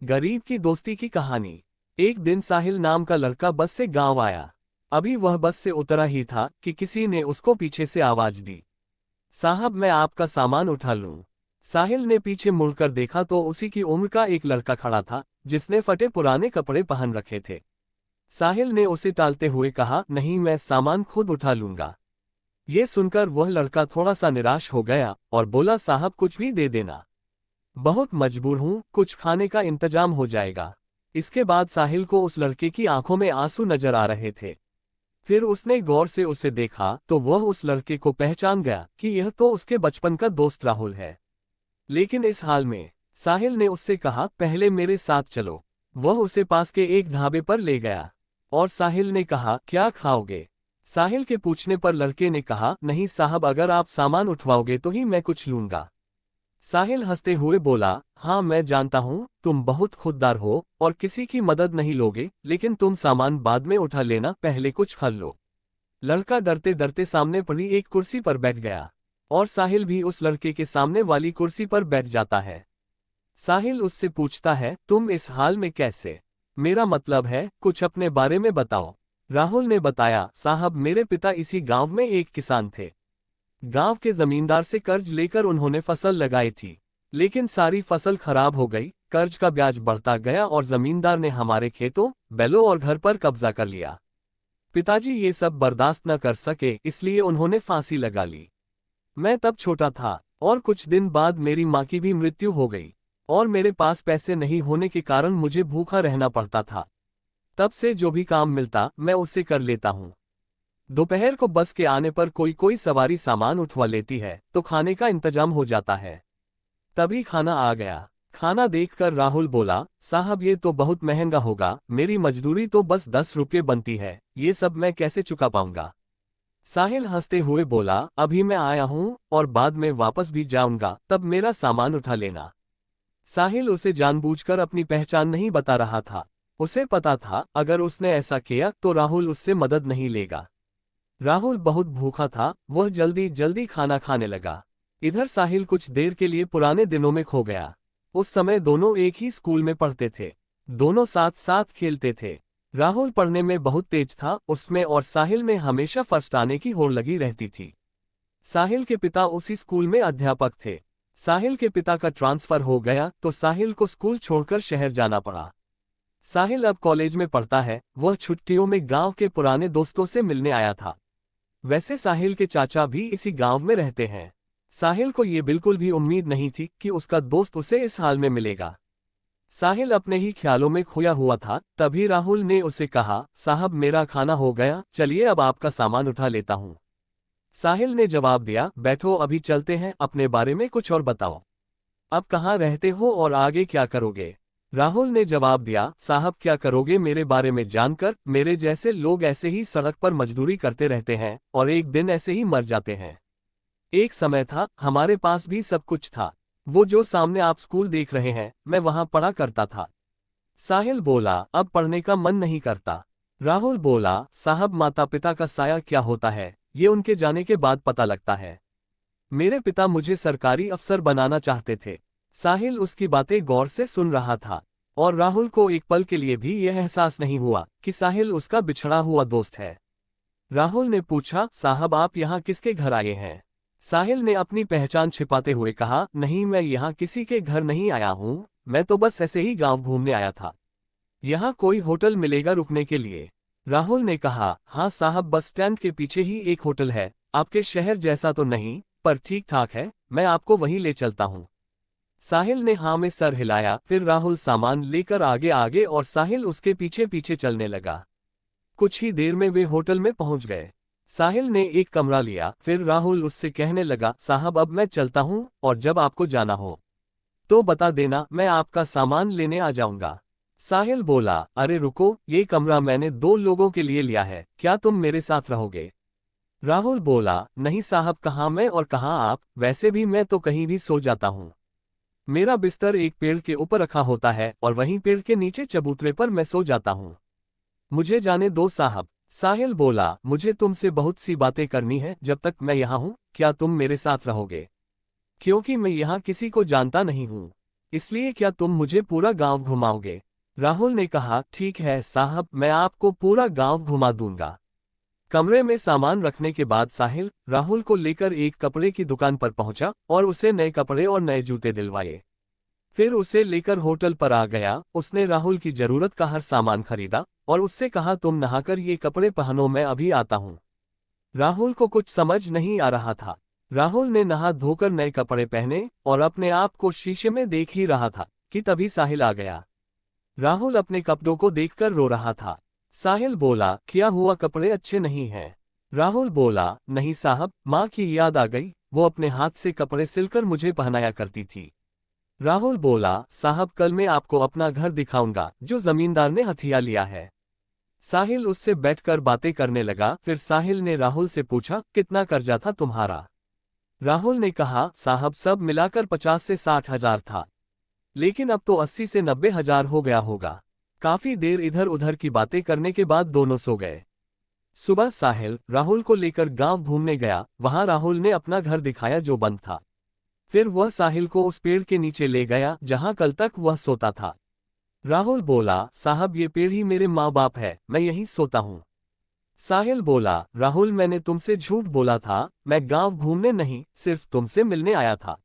गरीब की दोस्ती की कहानी। एक दिन साहिल नाम का लड़का बस से गांव आया। अभी वह बस से उतरा ही था कि किसी ने उसको पीछे से आवाज दी, साहब मैं आपका सामान उठा लूं। साहिल ने पीछे मुड़कर देखा तो उसी की उम्र का एक लड़का खड़ा था, जिसने फटे पुराने कपड़े पहन रखे थे। साहिल ने उसे टालते हुए कहा, नहीं मैं सामान खुद उठा लूंगा। ये सुनकर वह लड़का थोड़ा सा निराश हो गया और बोला, साहब कुछ भी दे देना, बहुत मजबूर हूं, कुछ खाने का इंतजाम हो जाएगा। इसके बाद साहिल को उस लड़के की आंखों में आंसू नजर आ रहे थे। फिर उसने गौर से उसे देखा तो वह उस लड़के को पहचान गया कि यह तो उसके बचपन का दोस्त राहुल है। लेकिन इस हाल में साहिल ने उससे कहा, पहले मेरे साथ चलो। वह उसे पास के एक ढाबे पर ले गया और साहिल ने कहा, क्या खाओगे? साहिल के पूछने पर लड़के ने कहा, नहीं साहब, अगर आप सामान उठवाओगे तो ही मैं कुछ लूंगा। साहिल हंसते हुए बोला, हाँ मैं जानता हूँ तुम बहुत खुददार हो और किसी की मदद नहीं लोगे, लेकिन तुम सामान बाद में उठा लेना, पहले कुछ खा लो। लड़का डरते डरते सामने पड़ी एक कुर्सी पर बैठ गया और साहिल भी उस लड़के के सामने वाली कुर्सी पर बैठ जाता है। साहिल उससे पूछता है, तुम इस हाल में कैसे? मेरा मतलब है, कुछ अपने बारे में बताओ। राहुल ने बताया, साहब मेरे पिता इसी गांव में एक किसान थे। गांव के जमींदार से कर्ज लेकर उन्होंने फसल लगाई थी, लेकिन सारी फसल खराब हो गई। कर्ज का ब्याज बढ़ता गया और जमींदार ने हमारे खेतों, बैलों और घर पर कब्जा कर लिया। पिताजी ये सब बर्दाश्त न कर सके, इसलिए उन्होंने फांसी लगा ली। मैं तब छोटा था और कुछ दिन बाद मेरी माँ की भी मृत्यु हो गई और मेरे पास पैसे नहीं होने के कारण मुझे भूखा रहना पड़ता था। तब से जो भी काम मिलता मैं उसे कर लेता हूँ। दोपहर को बस के आने पर कोई कोई सवारी सामान उठवा लेती है तो खाने का इंतजाम हो जाता है। तभी खाना आ गया। खाना देखकर राहुल बोला, साहब ये तो बहुत महंगा होगा, मेरी मजदूरी तो बस 10 रुपये बनती है, ये सब मैं कैसे चुका पाऊंगा? साहिल हंसते हुए बोला, अभी मैं आया हूँ और बाद में वापस भी जाऊंगा, तब मेरा सामान उठा लेना। साहिल उसे जानबूझकर अपनी पहचान नहीं बता रहा था। उसे पता था अगर उसने ऐसा किया तो राहुल उससे मदद नहीं लेगा। राहुल बहुत भूखा था, वह जल्दी जल्दी खाना खाने लगा। इधर साहिल कुछ देर के लिए पुराने दिनों में खो गया। उस समय दोनों एक ही स्कूल में पढ़ते थे, दोनों साथ साथ खेलते थे। राहुल पढ़ने में बहुत तेज था, उसमें और साहिल में हमेशा फर्स्ट आने की होड़ लगी रहती थी। साहिल के पिता उसी स्कूल में अध्यापक थे। साहिल के पिता का ट्रांसफर हो गया तो साहिल को स्कूल छोड़कर शहर जाना पड़ा। साहिल अब कॉलेज में पढ़ता है, वह छुट्टियों में गांव के पुराने दोस्तों से मिलने आया था। वैसे साहिल के चाचा भी इसी गांव में रहते हैं। साहिल को ये बिल्कुल भी उम्मीद नहीं थी कि उसका दोस्त उसे इस हाल में मिलेगा। साहिल अपने ही ख्यालों में खोया हुआ था, तभी राहुल ने उसे कहा, साहब मेरा खाना हो गया, चलिए अब आपका सामान उठा लेता हूँ। साहिल ने जवाब दिया, बैठो अभी चलते हैं, अपने बारे में कुछ और बताओ। अब कहाँ रहते हो और आगे क्या करोगे? राहुल ने जवाब दिया, साहब क्या करोगे मेरे बारे में जानकर? मेरे जैसे लोग ऐसे ही सड़क पर मजदूरी करते रहते हैं और एक दिन ऐसे ही मर जाते हैं। एक समय था, हमारे पास भी सब कुछ था। वो जो सामने आप स्कूल देख रहे हैं, मैं वहां पढ़ा करता था। साहिल बोला, अब पढ़ने का मन नहीं करता। राहुल बोला, साहब माता पिता का साया क्या होता है, ये उनके जाने के बाद पता लगता है। मेरे पिता मुझे सरकारी अफसर बनाना चाहते थे। साहिल उसकी बातें गौर से सुन रहा था और राहुल को एक पल के लिए भी यह एहसास नहीं हुआ कि साहिल उसका बिछड़ा हुआ दोस्त है। राहुल ने पूछा, साहब आप यहाँ किसके घर आए हैं? साहिल ने अपनी पहचान छिपाते हुए कहा, नहीं मैं यहाँ किसी के घर नहीं आया हूँ, मैं तो बस ऐसे ही गांव घूमने आया था। यहाँ कोई होटल मिलेगा रुकने के लिए? राहुल ने कहा, हाँ साहब, बस स्टैंड के पीछे ही एक होटल है, आपके शहर जैसा तो नहीं पर ठीक ठाक है, मैं आपको वहीं ले चलता हूँ। साहिल ने हाँ में सर हिलाया। फिर राहुल सामान लेकर आगे आगे और साहिल उसके पीछे पीछे चलने लगा। कुछ ही देर में वे होटल में पहुंच गए। साहिल ने एक कमरा लिया, फिर राहुल उससे कहने लगा, साहब अब मैं चलता हूँ और जब आपको जाना हो तो बता देना, मैं आपका सामान लेने आ जाऊंगा। साहिल बोला, अरे रुको, ये कमरा मैंने 2 लोगों के लिए लिया है, क्या तुम मेरे साथ रहोगे? राहुल बोला, नहीं साहब, कहाँ मैं और कहाँ आप, वैसे भी मैं तो कहीं भी सो जाता हूँ। मेरा बिस्तर एक पेड़ के ऊपर रखा होता है और वहीं पेड़ के नीचे चबूतरे पर मैं सो जाता हूँ। मुझे जाने दो साहब। साहिल बोला, मुझे तुमसे बहुत सी बातें करनी है, जब तक मैं यहाँ हूँ क्या तुम मेरे साथ रहोगे? क्योंकि मैं यहाँ किसी को जानता नहीं हूँ। इसलिए क्या तुम मुझे पूरा गांव घुमाओगे? राहुल ने कहा, ठीक है साहब, मैं आपको पूरा गांव घुमा दूंगा। कमरे में सामान रखने के बाद साहिल राहुल को लेकर एक कपड़े की दुकान पर पहुंचा और उसे नए कपड़े और नए जूते दिलवाए। फिर उसे लेकर होटल पर आ गया। उसने राहुल की जरूरत का हर सामान खरीदा और उससे कहा, तुम नहाकर ये कपड़े पहनो, मैं अभी आता हूँ। राहुल को कुछ समझ नहीं आ रहा था। राहुल ने नहा धोकर नए कपड़े पहने और अपने आप को शीशे में देख ही रहा था कि तभी साहिल आ गया। राहुल अपने कपड़ों को देखकर रो रहा था। साहिल बोला, क्या हुआ, कपड़े अच्छे नहीं हैं? राहुल बोला, नहीं साहब, माँ की याद आ गई, वो अपने हाथ से कपड़े सिलकर मुझे पहनाया करती थी। राहुल बोला, साहब कल मैं आपको अपना घर दिखाऊंगा जो जमींदार ने हथिया लिया है। साहिल उससे बैठकर बातें करने लगा। फिर साहिल ने राहुल से पूछा, कितना कर्जा था तुम्हारा? राहुल ने कहा, साहब सब मिलाकर 50 से 60 हजार था, लेकिन अब तो 80 से 90 हजार हो गया होगा। काफी देर इधर उधर की बातें करने के बाद दोनों सो गए। सुबह साहिल राहुल को लेकर गांव घूमने गया। वहां राहुल ने अपना घर दिखाया जो बंद था। फिर वह साहिल को उस पेड़ के नीचे ले गया जहां कल तक वह सोता था। राहुल बोला, साहब ये पेड़ ही मेरे माँ बाप है, मैं यहीं सोता हूँ। साहिल बोला, राहुल मैंने तुमसे झूठ बोला था, मैं गांव घूमने नहीं, सिर्फ तुमसे मिलने आया था।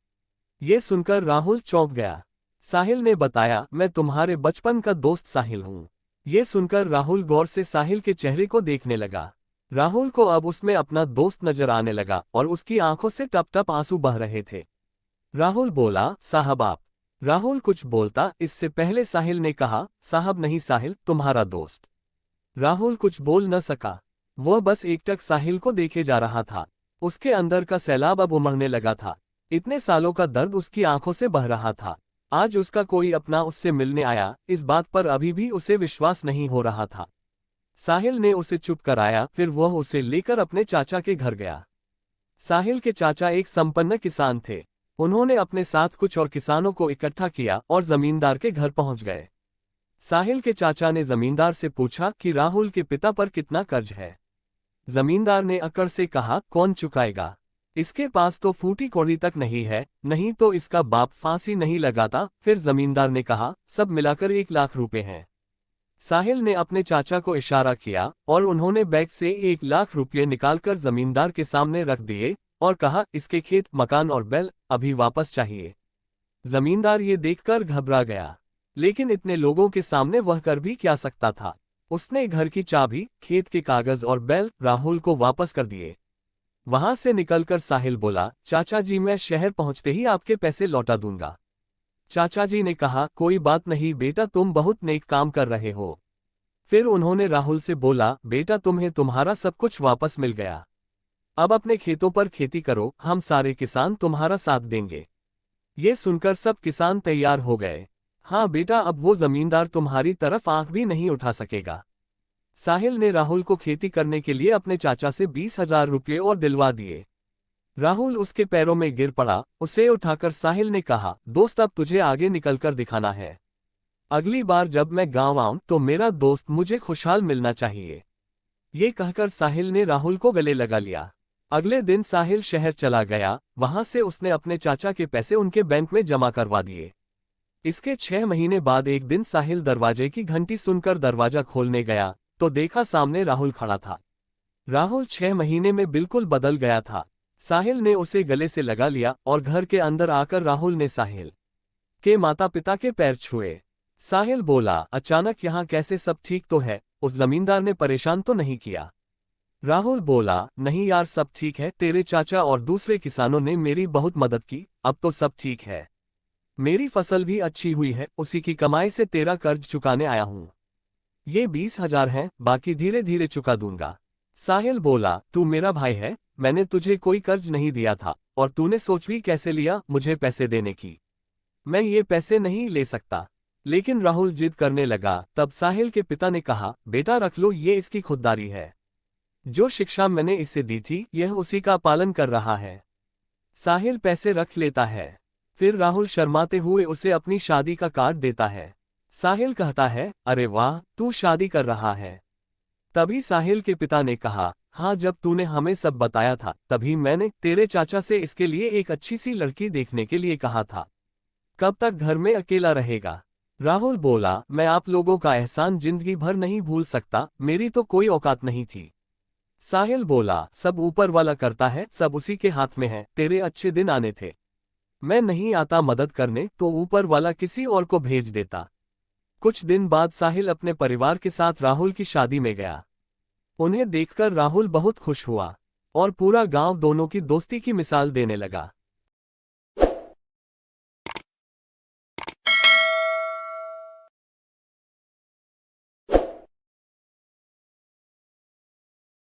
ये सुनकर राहुल चौंक गया। साहिल ने बताया, मैं तुम्हारे बचपन का दोस्त साहिल हूँ। ये सुनकर राहुल गौर से साहिल के चेहरे को देखने लगा। राहुल को अब उसमें अपना दोस्त नजर आने लगा और उसकी आंखों से टप टप आंसू बह रहे थे। राहुल बोला, साहब आप। राहुल कुछ बोलता इससे पहले साहिल ने कहा, साहब नहीं साहिल, तुम्हारा दोस्त। राहुल कुछ बोल न सका। वह बस एकटक साहिल को देखे जा रहा था। उसके अंदर का सैलाब अब उमड़ने लगा था। इतने सालों का दर्द उसकी आंखों से बह रहा था। आज उसका कोई अपना उससे मिलने आया, इस बात पर अभी भी उसे विश्वास नहीं हो रहा था। साहिल ने उसे चुप कराया। फिर वह उसे लेकर अपने चाचा के घर गया। साहिल के चाचा एक संपन्न किसान थे। उन्होंने अपने साथ कुछ और किसानों को इकट्ठा किया और जमींदार के घर पहुंच गए। साहिल के चाचा ने जमींदार से पूछा कि राहुल के पिता पर कितना कर्ज है। जमींदार ने अकड़ से कहा, कौन चुकाएगा? इसके पास तो फूटी कौड़ी तक नहीं है, नहीं तो इसका बाप फांसी नहीं लगाता। फिर जमींदार ने कहा, सब मिलाकर 1 लाख रुपए हैं। साहिल ने अपने चाचा को इशारा किया और उन्होंने बैग से 1 लाख रुपये निकालकर जमींदार के सामने रख दिए और कहा, इसके खेत, मकान और बैल अभी वापस चाहिए। जमींदार ये देखकर घबरा गया, लेकिन इतने लोगों के सामने वह कर भी क्या सकता था। उसने घर की चाबी, खेत के कागज और बैल राहुल को वापस कर दिए। वहां से निकलकर साहिल बोला, चाचा जी मैं शहर पहुंचते ही आपके पैसे लौटा दूंगा। चाचा जी ने कहा, कोई बात नहीं बेटा, तुम बहुत नेक काम कर रहे हो। फिर उन्होंने राहुल से बोला, बेटा तुम्हें तुम्हारा सब कुछ वापस मिल गया। अब अपने खेतों पर खेती करो, हम सारे किसान तुम्हारा साथ देंगे। ये सुनकर सब किसान तैयार हो गए। हाँ बेटा, अब वो जमींदार तुम्हारी तरफ आंख भी नहीं उठा सकेगा। साहिल ने राहुल को खेती करने के लिए अपने चाचा से 20,000 रुपये और दिलवा दिए। राहुल उसके पैरों में गिर पड़ा। उसे उठाकर साहिल ने कहा, दोस्त अब तुझे आगे निकलकर दिखाना है। अगली बार जब मैं गांव आऊं तो मेरा दोस्त मुझे खुशहाल मिलना चाहिए। ये कहकर साहिल ने राहुल को गले लगा लिया। अगले दिन साहिल शहर चला गया। वहां से उसने अपने चाचा के पैसे उनके बैंक में जमा करवा दिए। इसके 6 महीने बाद एक दिन साहिल दरवाजे की घंटी सुनकर दरवाजा खोलने गया तो देखा सामने राहुल खड़ा था। राहुल 6 महीने में बिल्कुल बदल गया था। साहिल ने उसे गले से लगा लिया और घर के अंदर आकर राहुल ने साहिल के माता पिता के पैर छुए। साहिल बोला, अचानक यहाँ कैसे, सब ठीक तो है? उस जमींदार ने परेशान तो नहीं किया? राहुल बोला, नहीं यार सब ठीक है, तेरे चाचा और दूसरे किसानों ने मेरी बहुत मदद की, अब तो सब ठीक है। मेरी फसल भी अच्छी हुई है, उसी की कमाई से तेरा कर्ज चुकाने आया हूँ। ये 20,000 हैं, बाकी धीरे धीरे चुका दूंगा। साहिल बोला, तू मेरा भाई है, मैंने तुझे कोई कर्ज नहीं दिया था और तूने सोच भी कैसे लिया मुझे पैसे देने की? मैं ये पैसे नहीं ले सकता। लेकिन राहुल जिद करने लगा। तब साहिल के पिता ने कहा, बेटा रख लो, ये इसकी खुददारी है। जो शिक्षा मैंने इसे दी थी यह उसी का पालन कर रहा है। साहिल पैसे रख लेता है। फिर राहुल शर्माते हुए उसे अपनी शादी का कार्ड देता है। साहिल कहता है, अरे वाह, तू शादी कर रहा है। तभी साहिल के पिता ने कहा, हाँ जब तूने हमें सब बताया था तभी मैंने तेरे चाचा से इसके लिए एक अच्छी सी लड़की देखने के लिए कहा था। कब तक घर में अकेला रहेगा? राहुल बोला, मैं आप लोगों का एहसान जिंदगी भर नहीं भूल सकता, मेरी तो कोई औकात नहीं थी। साहिल बोला, सब ऊपर वाला करता है, सब उसी के हाथ में है, तेरे अच्छे दिन आने थे। मैं नहीं आता मदद करने तो ऊपर वाला किसी और को भेज देता। कुछ दिन बाद साहिल अपने परिवार के साथ राहुल की शादी में गया। उन्हें देखकर राहुल बहुत खुश हुआ और पूरा गांव दोनों की दोस्ती की मिसाल देने लगा।